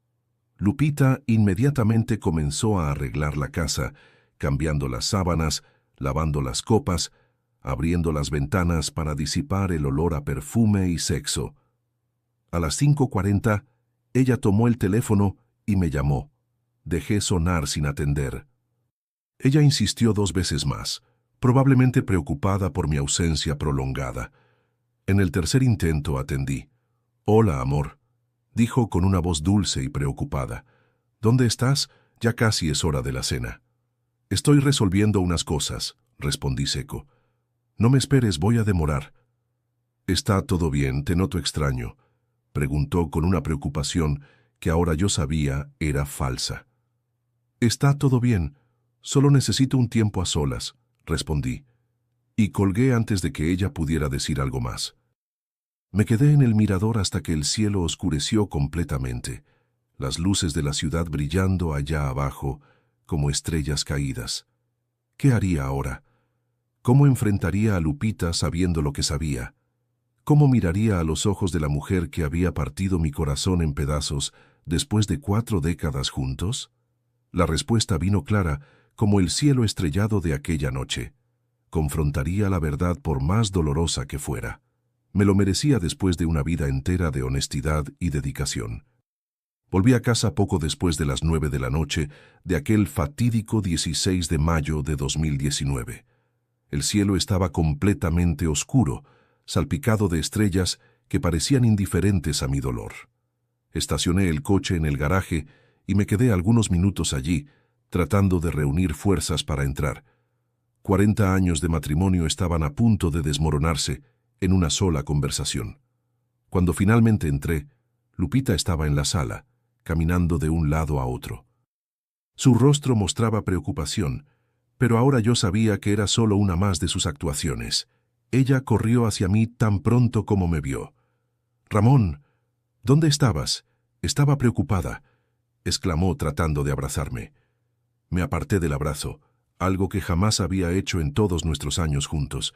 S1: Lupita inmediatamente comenzó a arreglar la casa, cambiando las sábanas, lavando las copas, abriendo las ventanas para disipar el olor a perfume y sexo. A las 5:40, ella tomó el teléfono y me llamó. Dejé sonar sin atender. Ella insistió 2 veces más, probablemente preocupada por mi ausencia prolongada. En el tercer intento atendí. «Hola, amor», dijo con una voz dulce y preocupada. «¿Dónde estás? Ya casi es hora de la cena. Estoy resolviendo unas cosas, respondí seco. No me esperes, voy a demorar. ¿Está todo bien? Te noto extraño, preguntó con una preocupación que ahora yo sabía era falsa. Está todo bien, solo necesito un tiempo a solas, respondí, y colgué antes de que ella pudiera decir algo más. Me quedé en el mirador hasta que el cielo oscureció completamente, las luces de la ciudad brillando allá abajo como estrellas caídas. ¿Qué haría ahora? ¿Cómo enfrentaría a Lupita sabiendo lo que sabía? ¿Cómo miraría a los ojos de la mujer que había partido mi corazón en pedazos después de 4 décadas juntos? La respuesta vino clara como el cielo estrellado de aquella noche. Confrontaría la verdad por más dolorosa que fuera. Me lo merecía después de una vida entera de honestidad y dedicación. Volví a casa poco después de las 9 de la noche de aquel fatídico 16 de mayo de 2019. El cielo estaba completamente oscuro, salpicado de estrellas que parecían indiferentes a mi dolor. Estacioné el coche en el garaje y me quedé algunos minutos allí, tratando de reunir fuerzas para entrar. 40 años de matrimonio estaban a punto de desmoronarse en una sola conversación. Cuando finalmente entré, Lupita estaba en la sala, caminando de un lado a otro. Su rostro mostraba preocupación, pero ahora yo sabía que era solo una más de sus actuaciones. Ella corrió hacia mí tan pronto como me vio. «Ramón, ¿dónde estabas? Estaba preocupada», exclamó tratando de abrazarme. Me aparté del abrazo, algo que jamás había hecho en todos nuestros años juntos.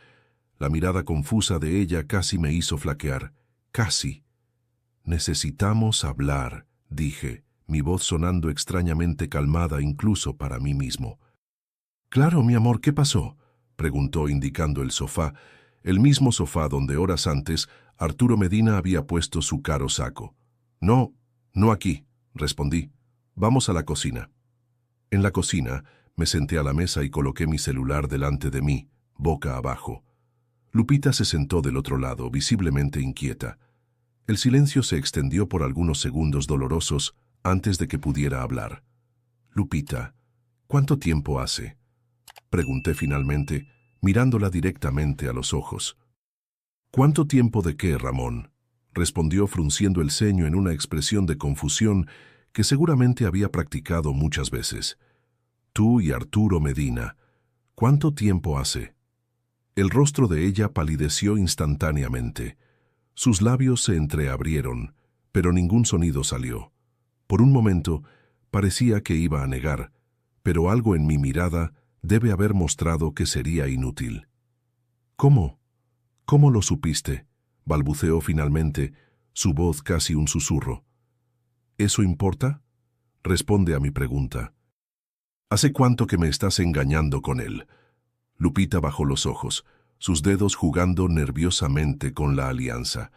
S1: La mirada confusa de ella casi me hizo flaquear. Casi. «Necesitamos hablar», dije, mi voz sonando extrañamente calmada incluso para mí mismo. «Claro, mi amor, ¿qué pasó?», preguntó indicando el sofá, el mismo sofá donde horas antes Arturo Medina había puesto su caro saco. «No, no aquí», respondí. «Vamos a la cocina». En la cocina me senté a la mesa y coloqué mi celular delante de mí, boca abajo. Lupita se sentó del otro lado, visiblemente inquieta. El silencio se extendió por algunos segundos dolorosos antes de que pudiera hablar. «Lupita, ¿cuánto tiempo hace?», pregunté finalmente, mirándola directamente a los ojos. «¿Cuánto tiempo de qué, Ramón?», respondió frunciendo el ceño en una expresión de confusión que seguramente había practicado muchas veces. «Tú y Arturo Medina, ¿cuánto tiempo hace?». El rostro de ella palideció instantáneamente. Sus labios se entreabrieron, pero ningún sonido salió. Por un momento parecía que iba a negar, pero algo en mi mirada debe haber mostrado que sería inútil. «¿Cómo? ¿Cómo lo supiste?», balbuceó finalmente, su voz casi un susurro. «¿Eso importa?», responde a mi pregunta. «¿Hace cuánto que me estás engañando con él?». Lupita bajó los ojos, sus dedos jugando nerviosamente con la alianza.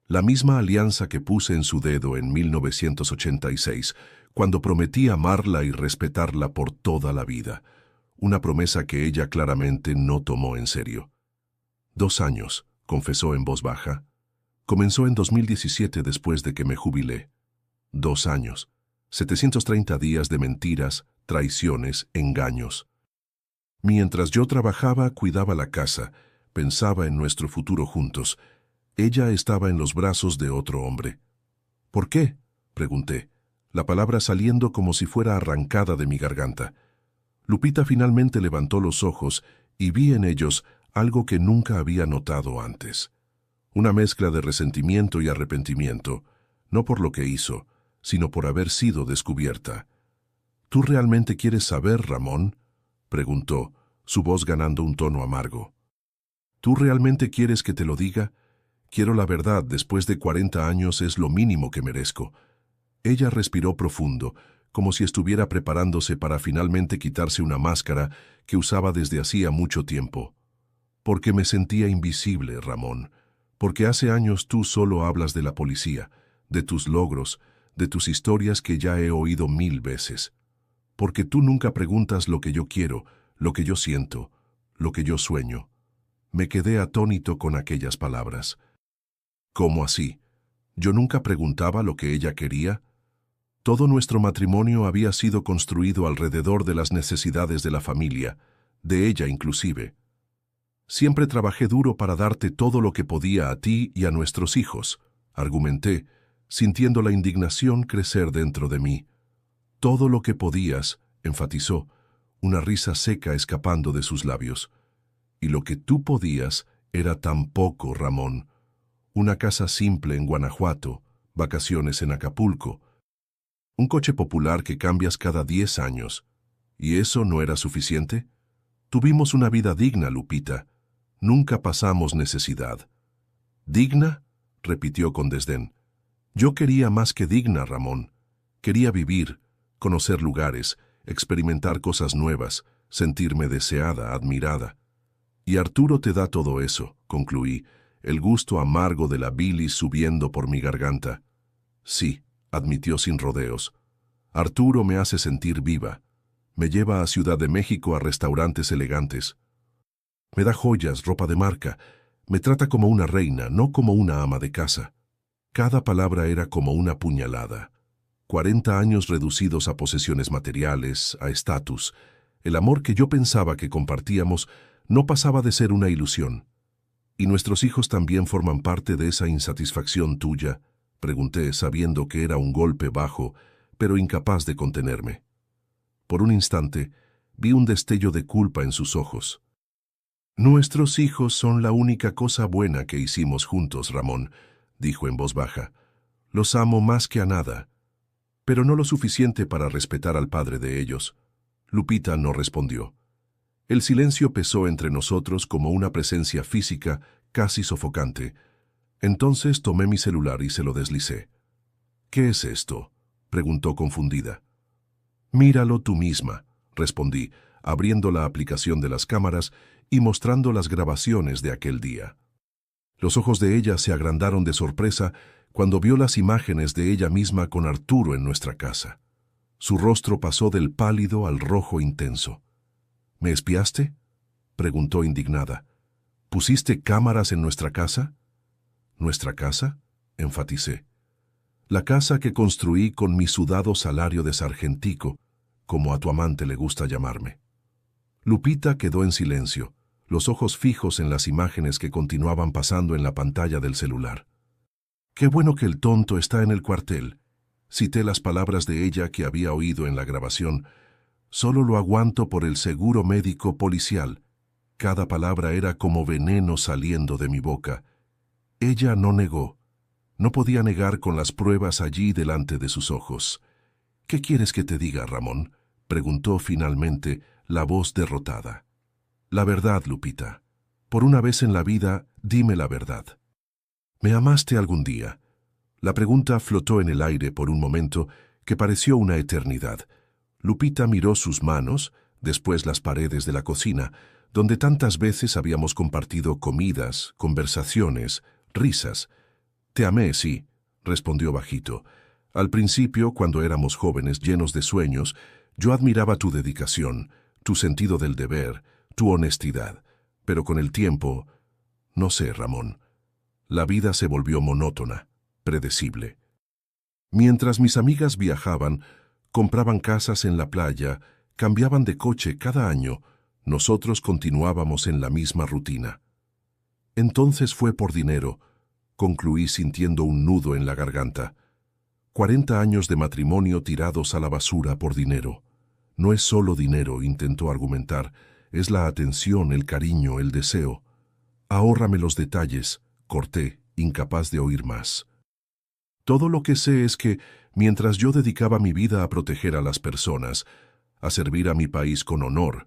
S1: La misma alianza que puse en su dedo en 1986, cuando prometí amarla y respetarla por toda la vida. Una promesa que ella claramente no tomó en serio. 2 años, confesó en voz baja. Comenzó en 2017 después de que me jubilé. 2 años, 730 días de mentiras, traiciones, engaños. Mientras yo trabajaba, cuidaba la casa, pensaba en nuestro futuro juntos. Ella estaba en los brazos de otro hombre. «¿Por qué?», pregunté, la palabra saliendo como si fuera arrancada de mi garganta. Lupita finalmente levantó los ojos y vi en ellos algo que nunca había notado antes. Una mezcla de resentimiento y arrepentimiento, no por lo que hizo, sino por haber sido descubierta. «¿Tú realmente quieres saber, Ramón?», preguntó, su voz ganando un tono amargo. «¿Tú realmente quieres que te lo diga? Quiero la verdad, después de 40 años es lo mínimo que merezco». Ella respiró profundo, como si estuviera preparándose para finalmente quitarse una máscara que usaba desde hacía mucho tiempo. «Porque me sentía invisible, Ramón. Porque hace años tú solo hablas de la policía, de tus logros, de tus historias que ya he oído 1000 veces. Porque tú nunca preguntas lo que yo quiero, lo que yo siento, lo que yo sueño». Me quedé atónito con aquellas palabras. «¿Cómo así? ¿Yo nunca preguntaba lo que ella quería?». Todo nuestro matrimonio había sido construido alrededor de las necesidades de la familia, de ella inclusive. Siempre trabajé duro para darte todo lo que podía a ti y a nuestros hijos, argumenté, sintiendo la indignación crecer dentro de mí. Todo lo que podías, enfatizó, una risa seca escapando de sus labios. Y lo que tú podías era tan poco, Ramón. Una casa simple en Guanajuato, vacaciones en Acapulco, un coche popular que cambias cada 10 años. ¿Y eso no era suficiente? Tuvimos una vida digna, Lupita. Nunca pasamos necesidad. ¿Digna?, repitió con desdén. Yo quería más que digna, Ramón. Quería vivir, conocer lugares, experimentar cosas nuevas, sentirme deseada, admirada. Y Arturo te da todo eso, concluí, el gusto amargo de la bilis subiendo por mi garganta. Sí, admitió sin rodeos. Arturo me hace sentir viva. Me lleva a Ciudad de México a restaurantes elegantes. Me da joyas, ropa de marca. Me trata como una reina, no como una ama de casa. Cada palabra era como una puñalada. 40 años reducidos a posesiones materiales, a estatus. El amor que yo pensaba que compartíamos no pasaba de ser una ilusión. ¿Y nuestros hijos también forman parte de esa insatisfacción tuya?, pregunté, sabiendo que era un golpe bajo, pero incapaz de contenerme. Por un instante, vi un destello de culpa en sus ojos. Nuestros hijos son la única cosa buena que hicimos juntos, Ramón, dijo en voz baja. Los amo más que a nada, pero no lo suficiente para respetar al padre de ellos. Lupita no respondió. El silencio pesó entre nosotros como una presencia física casi sofocante. Entonces tomé mi celular y se lo deslicé. ¿Qué es esto?, preguntó confundida. Míralo tú misma, respondí, abriendo la aplicación de las cámaras y mostrando las grabaciones de aquel día. Los ojos de ella se agrandaron de sorpresa cuando vio las imágenes de ella misma con Arturo en nuestra casa. Su rostro pasó del pálido al rojo intenso. ¿Me espiaste?, preguntó indignada. ¿Pusiste cámaras en nuestra casa? ¿Nuestra casa?, enfaticé. La casa que construí con mi sudado salario de sargentico, como a tu amante le gusta llamarme. Lupita quedó en silencio, los ojos fijos en las imágenes que continuaban pasando en la pantalla del celular. Qué bueno que el tonto está en el cuartel. Cité las palabras de ella que había oído en la grabación. Solo lo aguanto por el seguro médico policial. Cada palabra era como veneno saliendo de mi boca. Ella no negó. No podía negar con las pruebas allí delante de sus ojos. ¿Qué quieres que te diga, Ramón?, preguntó finalmente, la voz derrotada. La verdad, Lupita. Por una vez en la vida, dime la verdad. ¿Me amaste algún día? La pregunta flotó en el aire por un momento que pareció una eternidad. Lupita miró sus manos, después las paredes de la cocina, donde tantas veces habíamos compartido comidas, conversaciones, risas. Te amé, sí, respondió bajito. Al principio, cuando éramos jóvenes llenos de sueños, yo admiraba tu dedicación, tu sentido del deber, tu honestidad. Pero con el tiempo, no sé, Ramón, la vida se volvió monótona, predecible. Mientras mis amigas viajaban, compraban casas en la playa, cambiaban de coche cada año, nosotros continuábamos en la misma rutina. Entonces fue por dinero, concluí sintiendo un nudo en la garganta. 40 años de matrimonio tirados a la basura por dinero. No es solo dinero, intentó argumentar, es la atención, el cariño, el deseo. Ahórrame los detalles, corté, incapaz de oír más. Todo lo que sé es que, mientras yo dedicaba mi vida a proteger a las personas, a servir a mi país con honor,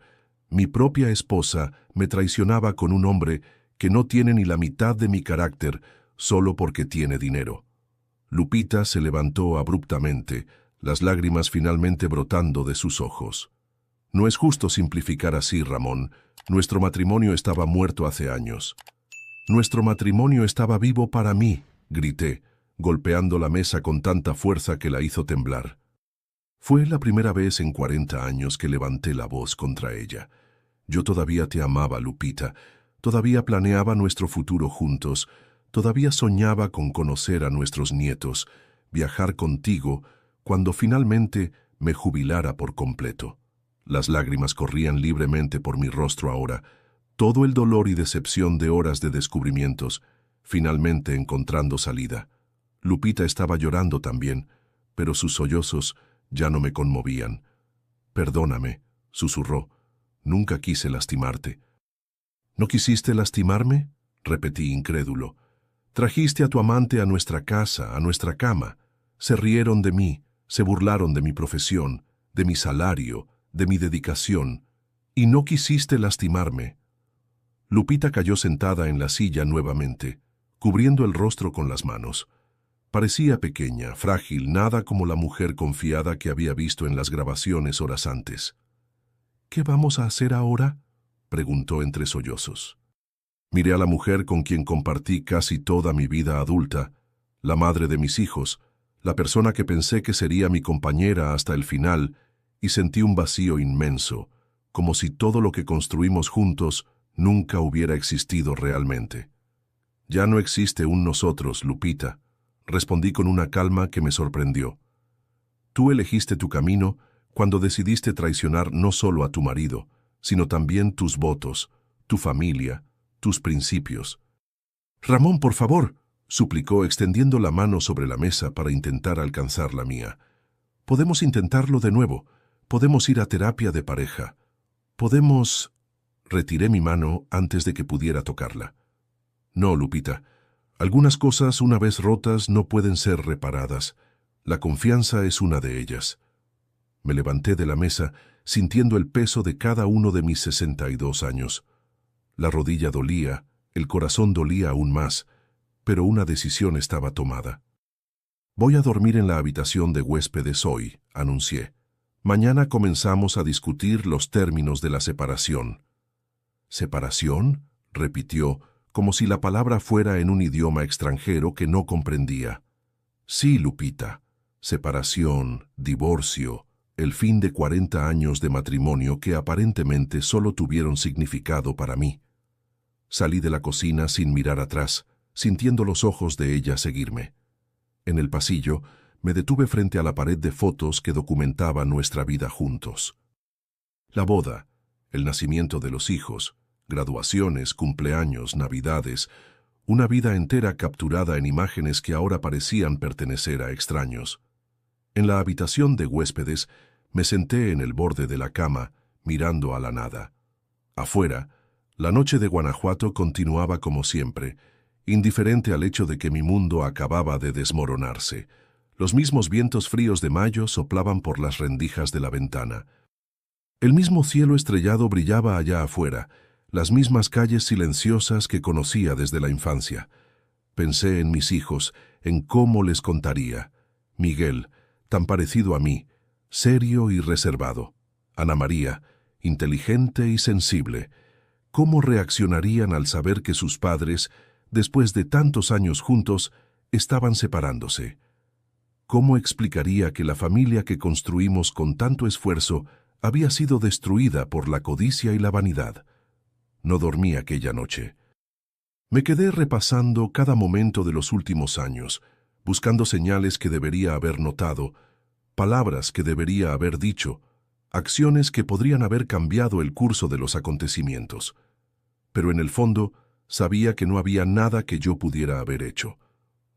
S1: mi propia esposa me traicionaba con un hombre que no tiene ni la mitad de mi carácter solo porque tiene dinero. Lupita se levantó abruptamente, las lágrimas finalmente brotando de sus ojos. No es justo simplificar así, Ramón. Nuestro matrimonio estaba muerto hace años. Nuestro matrimonio estaba vivo para mí, grité, golpeando la mesa con tanta fuerza que la hizo temblar. Fue la primera vez en 40 años que levanté la voz contra ella. Yo todavía te amaba, Lupita. Todavía planeaba nuestro futuro juntos. Todavía soñaba con conocer a nuestros nietos, viajar contigo, cuando finalmente me jubilara por completo. Las lágrimas corrían libremente por mi rostro ahora, todo el dolor y decepción de horas de descubrimientos, finalmente encontrando salida. Lupita estaba llorando también, pero sus sollozos ya no me conmovían. «Perdóname», susurró, «nunca quise lastimarte». «¿No quisiste lastimarme?», repetí incrédulo. «Trajiste a tu amante a nuestra casa, a nuestra cama. Se rieron de mí, se burlaron de mi profesión, de mi salario, de mi dedicación, y no quisiste lastimarme». Lupita cayó sentada en la silla nuevamente, cubriendo el rostro con las manos. Parecía pequeña, frágil, nada como la mujer confiada que había visto en las grabaciones horas antes. «¿Qué vamos a hacer ahora?», preguntó entre sollozos. Miré a la mujer con quien compartí casi toda mi vida adulta, la madre de mis hijos, la persona que pensé que sería mi compañera hasta el final, y sentí un vacío inmenso, como si todo lo que construimos juntos nunca hubiera existido realmente. «Ya no existe un nosotros, Lupita», respondí con una calma que me sorprendió. «Tú elegiste tu camino cuando decidiste traicionar no solo a tu marido, sino también tus votos, tu familia, tus principios». «Ramón, por favor», suplicó extendiendo la mano sobre la mesa para intentar alcanzar la mía. «Podemos intentarlo de nuevo. Podemos ir a terapia de pareja. Podemos...» Retiré mi mano antes de que pudiera tocarla. «No, Lupita. Algunas cosas, una vez rotas, no pueden ser reparadas. La confianza es una de ellas». Me levanté de la mesa, sintiendo el peso de cada uno de mis 62 años. La rodilla dolía, el corazón dolía aún más, pero una decisión estaba tomada. «Voy a dormir en la habitación de huéspedes hoy», anuncié. «Mañana comenzamos a discutir los términos de la separación». «¿Separación?», repitió, como si la palabra fuera en un idioma extranjero que no comprendía. «Sí, Lupita. Separación, divorcio, el fin de 40 años de matrimonio que aparentemente solo tuvieron significado para mí». Salí de la cocina sin mirar atrás, sintiendo los ojos de ella seguirme. En el pasillo, me detuve frente a la pared de fotos que documentaban nuestra vida juntos. La boda, el nacimiento de los hijos, graduaciones, cumpleaños, navidades, una vida entera capturada en imágenes que ahora parecían pertenecer a extraños. En la habitación de huéspedes, me senté en el borde de la cama, mirando a la nada. Afuera, la noche de Guanajuato continuaba como siempre, indiferente al hecho de que mi mundo acababa de desmoronarse. Los mismos vientos fríos de mayo soplaban por las rendijas de la ventana. El mismo cielo estrellado brillaba allá afuera, las mismas calles silenciosas que conocía desde la infancia. Pensé en mis hijos, en cómo les contaría. Miguel, tan parecido a mí, serio y reservado. Ana María, inteligente y sensible. ¿Cómo reaccionarían al saber que sus padres, después de tantos años juntos, estaban separándose? ¿Cómo explicaría que la familia que construimos con tanto esfuerzo había sido destruida por la codicia y la vanidad? No dormí aquella noche. Me quedé repasando cada momento de los últimos años, buscando señales que debería haber notado, palabras que debería haber dicho, acciones que podrían haber cambiado el curso de los acontecimientos. Pero en el fondo, sabía que no había nada que yo pudiera haber hecho.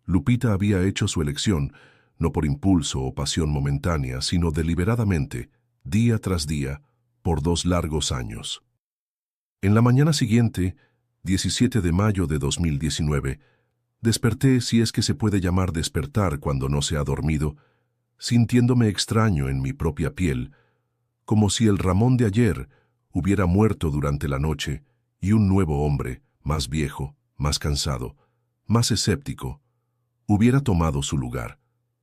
S1: Lupita había hecho su elección, no por impulso o pasión momentánea, sino deliberadamente, día tras día, por 2 largos años. En la mañana siguiente, 17 de mayo de 2019, desperté, si es que se puede llamar despertar cuando no se ha dormido, sintiéndome extraño en mi propia piel, como si el Ramón de ayer hubiera muerto durante la noche y un nuevo hombre, más viejo, más cansado, más escéptico, hubiera tomado su lugar.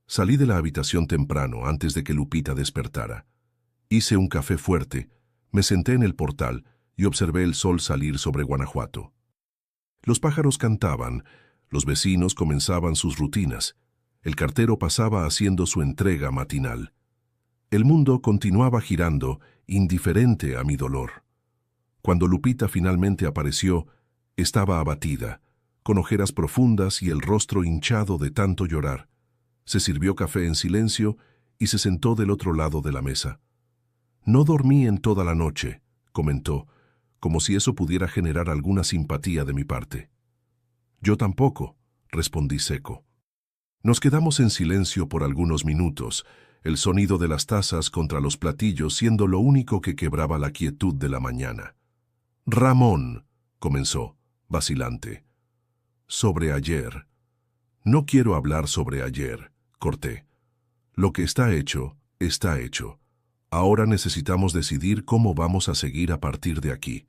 S1: Salí de la habitación temprano antes de que Lupita despertara. Hice un café fuerte, me senté en el portal y observé el sol salir sobre Guanajuato. Los pájaros cantaban, los vecinos comenzaban sus rutinas, el cartero pasaba haciendo su entrega matinal. El mundo continuaba girando, indiferente a mi dolor. Cuando Lupita finalmente apareció, estaba abatida, con ojeras profundas y el rostro hinchado de tanto llorar. Se sirvió café en silencio y se sentó del otro lado de la mesa. No dormí en toda la noche, comentó, como si eso pudiera generar alguna simpatía de mi parte. Yo tampoco, respondí seco. Nos quedamos en silencio por algunos minutos, el sonido de las tazas contra los platillos siendo lo único que quebraba la quietud de la mañana. Ramón, comenzó, vacilante. Sobre ayer. No quiero hablar sobre ayer, corté. Lo que está hecho, está hecho. Ahora necesitamos decidir cómo vamos a seguir a partir de aquí.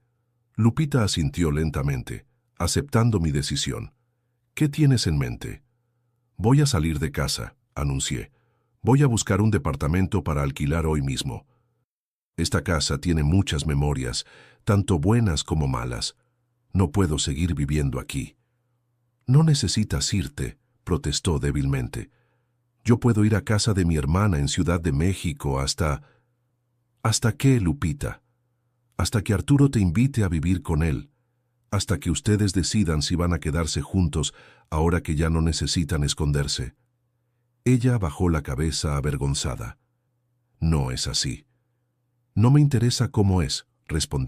S1: Lupita asintió lentamente, aceptando mi decisión. ¿Qué tienes en mente? Voy a salir de casa, anuncié. Voy a buscar un departamento para alquilar hoy mismo. Esta casa tiene muchas memorias, tanto buenas como malas. No puedo seguir viviendo aquí. No necesitas irte, protestó débilmente. Yo puedo ir a casa de mi hermana en Ciudad de México hasta... ¿Hasta qué, Lupita? Hasta que Arturo te invite a vivir con él. Hasta que ustedes decidan si van a quedarse juntos ahora que ya no necesitan esconderse. Ella bajó la cabeza avergonzada. No es así. No me interesa cómo es, respondí.